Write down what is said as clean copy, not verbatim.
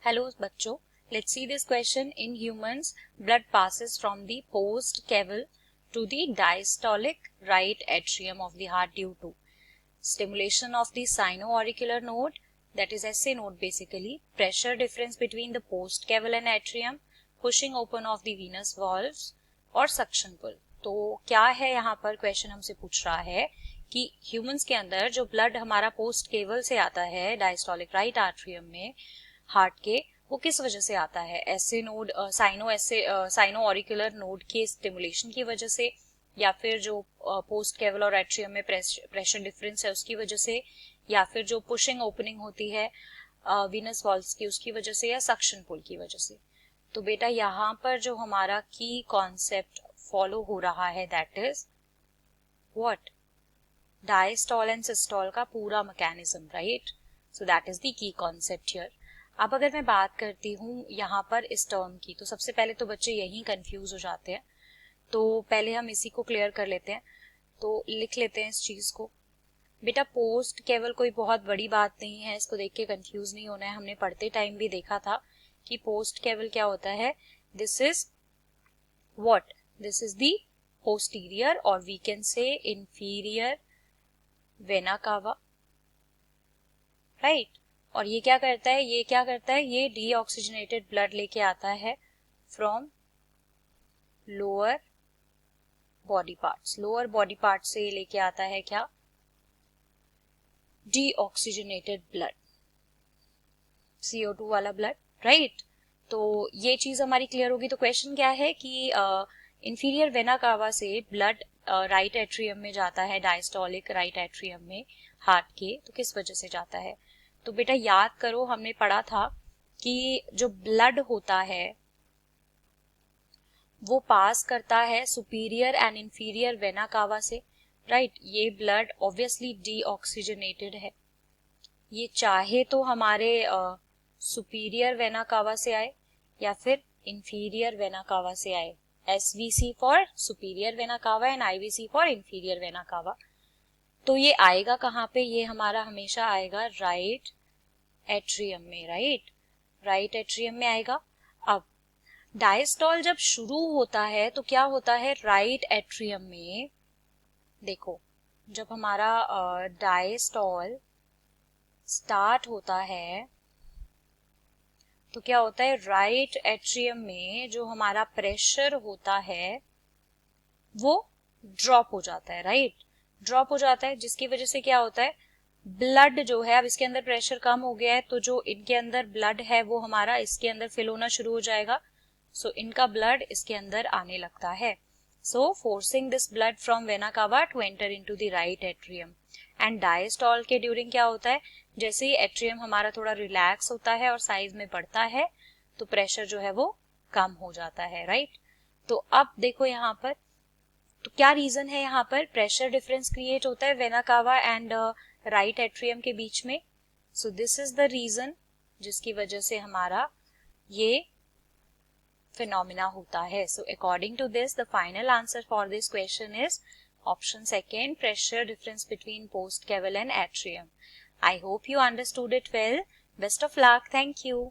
Hello बच्चों, let's see this question. In humans, blood passes from the post caval to the diastolic right atrium of the heart due to stimulation of the sino-auricular node, that is SA node basically, pressure difference between the post caval and atrium, pushing open of the venous valves और suction pull. तो क्या है यहाँ पर question हमसे पूछ रहा है कि ह्यूमंस के अंदर जो ब्लड हमारा पोस्ट केवल से आता है डायस्टोलिक राइट आर्ट्रियम में हार्ट के, वो किस वजह से आता है? SA node sino auricular node के स्टिमुलेशन की वजह से, या फिर जो पोस्ट केवल और एट्रियम में प्रेशर डिफरेंस है उसकी वजह से, या फिर जो पुशिंग ओपनिंग होती है वीनस वॉल्व्स की उसकी वजह से, या सक्शन पुल की वजह से. तो बेटा यहाँ पर जो हमारा की कॉन्सेप्ट फॉलो हो रहा है that is what? Diastole and systole का पूरा mechanism, right? So that is the key concept here. अब अगर मैं बात करती हूँ यहाँ पर इस टर्म की, तो सबसे पहले तो बच्चे यही कंफ्यूज हो जाते हैं, तो पहले हम इसी को क्लियर कर लेते हैं. तो लिख लेते हैं इस चीज को. बेटा पोस्ट केवल कोई बहुत बड़ी बात नहीं है, इसको देख के कंफ्यूज नहीं होना है. हमने पढ़ते टाइम भी देखा था कि पोस्ट केवल क्या होता है. This is what? This is the posterior और we can say inferior vena cava, right? और ये क्या करता है? ये डीऑक्सीजनेटेड ब्लड लेके आता है फ्रॉम लोअर बॉडी पार्ट्स से लेके आता है क्या? डीऑक्सीजनेटेड ब्लड, CO2 वाला ब्लड, राइट? तो ये चीज हमारी क्लियर होगी. तो क्वेश्चन क्या है कि इंफीरियर वेना कावा से ब्लड राइट एट्रियम में जाता है, डायस्टोलिक राइट एट्रियम में हार्ट के, तो किस वजह से जाता है? तो बेटा याद करो, हमने पढ़ा था कि जो ब्लड होता है वो पास करता है सुपीरियर एंड इंफीरियर वेना कावा से, राइट? ये ब्लड ऑब्वियसली डीऑक्सीजनेटेड है. ये चाहे तो हमारे सुपीरियर वेना कावा से आए या फिर इंफीरियर वेना कावा से आए. SVC for superior vena cava and IVC for inferior vena कावा. तो ये आएगा कहाँ पे? ये हमारा हमेशा आएगा राइट एट्रियम में, राइट एट्रियम में आएगा. अब डायस्टॉल जब शुरू होता है तो क्या होता है? राइट एट्रियम में देखो, जब हमारा डायस्टॉल स्टार्ट होता है तो क्या होता है? राइट एट्रियम में जो हमारा प्रेशर होता है वो ड्रॉप हो जाता है, राइट? ड्रॉप हो जाता है, जिसकी वजह से क्या होता है? ब्लड जो है, अब इसके अंदर प्रेशर कम हो गया है तो जो इनके अंदर ब्लड है वो हमारा इसके अंदर फिल होना शुरू हो जाएगा. सो इनका ब्लड इसके अंदर आने लगता है. So forcing this blood from vena cava to enter into the right atrium. And diastole के ड्यूरिंग क्या होता है? जैसे ही एट्रियम हमारा थोड़ा रिलैक्स होता है और साइज में बढ़ता है तो प्रेशर जो है वो कम हो जाता है, राइट? तो अब देखो यहाँ पर, तो क्या रीजन है यहाँ पर प्रेशर डिफरेंस क्रिएट होता है vena cava and right atrium के बीच में? So this is the reason जिसकी वजह से हमारा ये फिनोमिना होता है. So according to this the final answer for this question is option second, pressure difference between post caval and atrium. I hope you understood it well. Best of luck. Thank you.